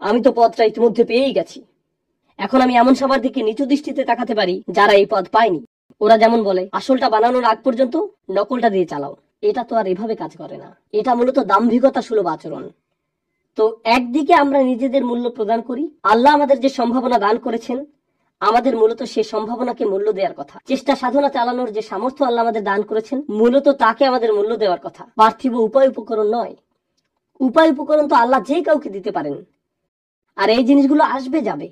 আমি তো পদটা ইতিমধ্যে পেয়েই গেছি। এখন আমি এমন সবার দিকে নিচু দৃষ্টিতে তাকাতে পারি যারা এই পদ পায়নি। ওরা যেমন বলে আসলটা বানানোর আগ পর্যন্ত নকলটা দিয়ে চালাও। এটা তো আর এভাবে কাজ করে না, এটা মূলত দাম্ভিকতা সুলভ আচরণ। তো একদিকে আমরা নিজেদের মূল্য প্রদান করি, আল্লাহ আমাদের যে সম্ভাবনা দান করেছেন আমাদের মূলত সে সম্ভাবনাকে মূল্য দেওয়ার কথা। চেষ্টা সাধনা চালানোর যে সামর্থ্য আল্লাহ আমাদের দান করেছেন মূলত তাকে আমাদের মূল্য দেওয়ার কথা, পার্থিব উপায় উপকরণ নয়। উপায় উপকরণ তো আল্লাহ যে কাউকে দিতে পারেন, আর এই জিনিসগুলো আসবে যাবে।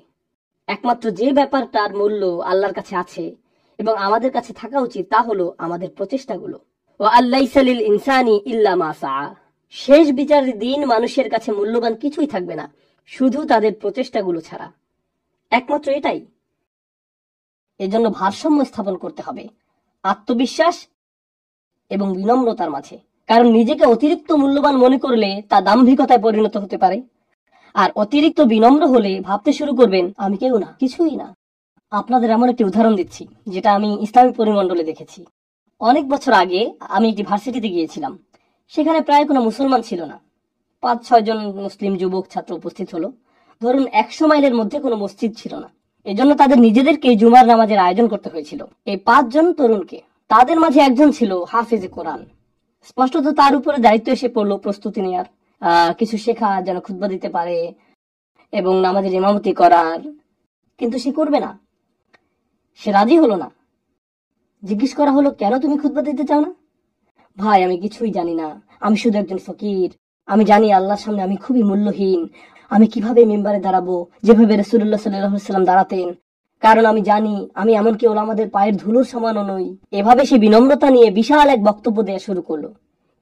একমাত্র যে ব্যাপারটার মূল্য আল্লাহর কাছে আছে এবং আমাদের কাছে থাকা উচিত তা হলো আমাদের প্রচেষ্টাগুলো। ওয়া আল্লাইসা লিল ইনসানি ইল্লা মা সাআ। শেষ বিচারের দিন মানুষের কাছে মূল্যবান কিছুই থাকবে না, শুধু তাদের প্রচেষ্টাগুলো ছাড়া। একমাত্র এটাই। এজন্য ভারসাম্য স্থাপন করতে হবে আত্মবিশ্বাস এবং বিনম্রতার মাঝে। কারণ নিজেকে অতিরিক্ত মূল্যবান মনে করলে তা দাম্ভিকতায় পরিণত হতে পারে, আর অতিরিক্ত বিনম্র হলে ভাবতে শুরু করবেন আমি কেউ না, কিছুই না। আপনাদের এমন একটি উদাহরণ দিচ্ছি যেটা আমি ইসলামী পরিমণ্ডলে দেখেছি। অনেক বছর আগে আমি একটি ভার্সিটিতে গিয়েছিলাম। সেখানে প্রায় কোনো মুসলমান ছিল না। 5-6 জন মুসলিম যুবক ছাত্র উপস্থিত হলো। ধরুন 100 মাইলের মধ্যে কোনো মসজিদ ছিল না, এজন্য তাদের নিজেদেরকে জুমার নামাজের আয়োজন করতে হয়েছিল। এই 5 জন তরুণকে, তাদের মাঝে একজন ছিল হাফেজে কোরআন। স্পষ্টত তার উপরে দায়িত্ব এসে পড়লো প্রস্তুতি নেওয়ার, কিছু শেখা, যেন খুতবা দিতে পারে এবং নামাজের ইমামতি করার। কিন্তু সে করবে না, সে রাজি হলো না। জিজ্ঞেস করা হলো কেন তুমি খুতবা দিতে চাও না? ভাই আমি কিছুই জানি না, আমি শুধু একজন ফকির। আমি জানি আল্লাহর সামনে আমি খুবই মূল্যহীন। আমি কিভাবে মিম্বারে দাঁড়াবো যেভাবে রাসূলুল্লাহ সাল্লাল্লাহু আলাইহি ওয়াসাল্লাম দাঁড়াতেন, কারণ আমি জানি আমি এমনকি ওলামাদের পায়ের ধুলোর সমানও নই। এভাবে সে বিনম্রতা নিয়ে বিশাল এক বক্তব্য দেওয়া শুরু করলো।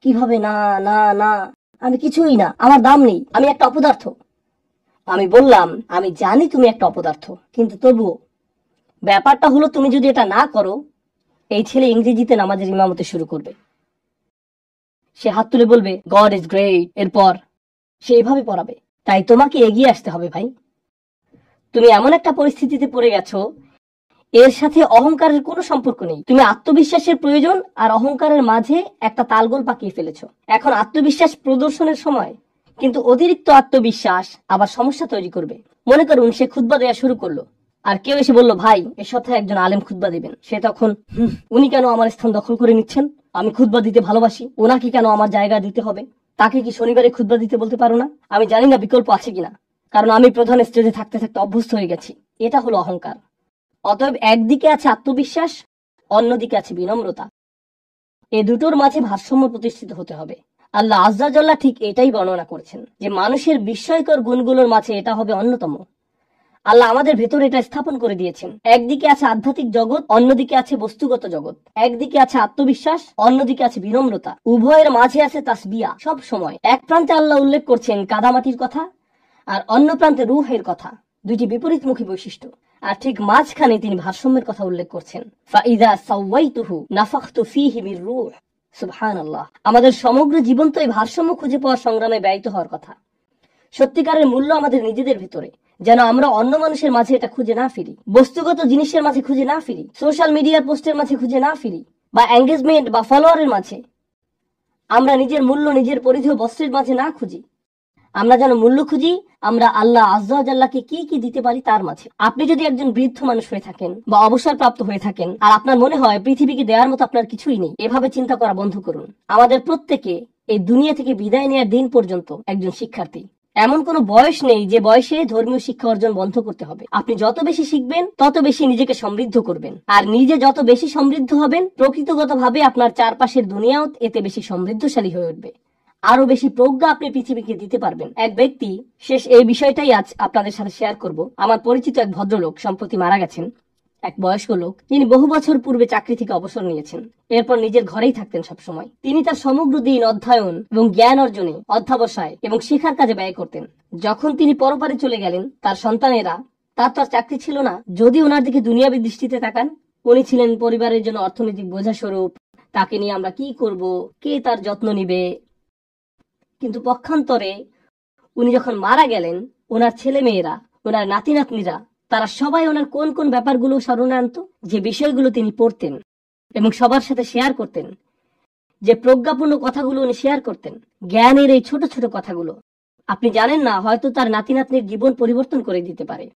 কিভাবে না না না, আমি কিছুই না, আমার দাম নেই, আমি একটা অপদার্থ। আমি বললাম আমি জানি তুমি একটা অপদার্থ, কিন্তু তবুও ব্যাপারটা হলো তুমি যদি এটা না করো, এই ছেলে ইংরেজিতে নামাজের ইমামতি শুরু করবে। সে হাত তুলে বলবে গড ইজ গ্রেট, এরপর সে এভাবে পড়াবে। তাই তোমাকে এগিয়ে আসতে হবে ভাই। তুমি এমন একটা পরিস্থিতিতে পড়ে গেছো, এর সাথে অহংকারের কোনো সম্পর্ক নেই। তুমি আত্মবিশ্বাসের প্রয়োজন আর অহংকারের মাঝে একটা তালগোল পাকিয়ে ফেলেছো। এখন আত্মবিশ্বাস প্রদর্শনের সময়, কিন্তু অতিরিক্ত আত্মবিশ্বাস আবার সমস্যা তৈরি করবে। মনে করুন সে খুতবা দেওয়া শুরু করলো, আর কেউ এসে বলল ভাই এর সপ্তাহে একজন আলেম খুতবা দিবেন। সে তখন উনি কেন আমার স্থান দখল করে নিচ্ছেন? আমি খুতবা দিতে ভালোবাসি, ওনাকে কেন আমার জায়গা দিতে হবে? তাকে কি শনিবারে খুতবা দিতে বলতে পারো না? আমি জানি না বিকল্প আছে কিনা, কারণ আমি প্রধান স্টেজে থাকতে থাকতে অভ্যস্ত হয়ে গেছি। এটা হলো অহংকার। অতএব একদিকে আছে আত্মবিশ্বাস, অন্যদিকে আছে বিনম্রতা। এ দুটোর মাঝে ভারসাম্য প্রতিষ্ঠিত হতে হবে। আল্লাহ আজ্জা জাল্লাহ ঠিক এটাই বর্ণনা করেছেন যে মানুষের বিস্ময়কর গুণগুলোর মাঝে এটা হবে অন্যতম। আল্লাহ আমাদের ভেতরে এটা স্থাপন করে দিয়েছেন। একদিকে আছে আধ্যাত্মিক জগৎ, অন্যদিকে আছে বস্তুগত জগৎ। একদিকে আছে আত্মবিশ্বাস, অন্যদিকে আছে বিনম্রতা। উভয়ের মাঝে আছে তাসবিয়া। সব সময় এক প্রান্তে আল্লাহ উল্লেখ করছেন কাদামাটির কথা, আর অন্য প্রান্তে রূহের কথা, দুইটি বিপরীতমুখী বৈশিষ্ট্য। আর ঠিক মাঝখানে তিনি ভারসাম্যের কথা উল্লেখ করছেন, ফাইদা সাওয়াইতুহু নাফাখতু ফীহি মির রূহ। সুবহানাল্লাহ। আমাদের সমগ্র জীবন তো এই ভারসাম্য খুঁজে পাওয়ার সংগ্রামে ব্যয়িত হওয়ার কথা। সত্যিকারের মূল্য আমাদের নিজেদের ভেতরে, যেন আমরা অন্য মানুষের মাঝে এটা খুঁজে না ফিরি, বস্তুগত জিনিসের মাঝে খুঁজে না ফিরি, সোশ্যাল মিডিয়ার পোস্টের মাঝে খুঁজে না ফিরি, বা এঙ্গেজমেন্ট বা ফলোয়ারের মাঝে। আমরা নিজের মূল্য নিজের পরিধেয় বস্ত্রের মাঝে না খুঁজি। আমরা যেন মূল্য খুঁজি আমরা আল্লাহ আজ্জা জাল্লাহকে কি কি দিতে পারি তার মাঝে। আপনি যদি একজন বৃদ্ধ মানুষ হয়ে থাকেন বা অবসরপ্রাপ্ত হয়ে থাকেন, আর আপনার মনে হয় পৃথিবীকে দেওয়ার মতো আপনার কিছুই নেই, এভাবে চিন্তা করা বন্ধ করুন। আমাদের প্রত্যেকে এই দুনিয়া থেকে বিদায় নেওয়ার দিন পর্যন্ত একজন শিক্ষার্থী। এমন কোনো বয়স নেই যে বয়সে ধর্মীয় শিক্ষা অর্জন বন্ধ করতে হবে। আপনি যত বেশি শিখবেন তত বেশি নিজেকে সমৃদ্ধ করবেন, আর নিজে যত বেশি সমৃদ্ধ হবেন প্রকৃতগতভাবে আপনার চারপাশের দুনিয়াও এতে বেশি সমৃদ্ধশালী হয়ে উঠবে। আরো বেশি প্রজ্ঞা আপনি পৃথিবীকে দিতে পারবেন। এক ব্যক্তি, শেষ এই বিষয়টাই আজ আপনাদের সাথে শেয়ার করব। আমার পরিচিত এক ভদ্রলোক সম্প্রতি মারা গেছেন। এক বয়স্ক লোক, যিনি বহু বছর পূর্বে চাকরি থেকে অবসর নিয়েছেন। এরপর নিজের ঘরেই থাকতেন সবসময়। তিনি তার সমগ্র দিন অধ্যয়ন এবং জ্ঞান অর্জনে, অধ্যাবসায় এবং শেখার কাজে ব্যয় করতেন। যখন তিনি পরপারে চলে গেলেন, তার সন্তানেরা, তার তো আর চাকরি ছিল না। যদি ওনার দিকে দুনিয়াবী দৃষ্টিতে তাকান, উনি ছিলেন পরিবারের জন্য অর্থনৈতিক বোঝা স্বরূপ। তাকে নিয়ে আমরা কি করব, কে তার যত্ন নিবে। কিন্তু পক্ষান্তরে উনি যখন মারা গেলেন, ওনার ছেলে মেয়েরা, ওনার নাতি নাতনিরা, তারা সবাই ওনার কোন কোন ব্যাপারগুলো স্মরণে আনতো, যে বিষয়গুলো তিনি পড়তেন এবং সবার সাথে শেয়ার করতেন, যে প্রজ্ঞাপূর্ণ কথাগুলো উনি শেয়ার করতেন, জ্ঞানের এই ছোট ছোট কথাগুলো। আপনি জানেন না, হয়তো তার নাতি নাতনির জীবন পরিবর্তন করে দিতে পারে।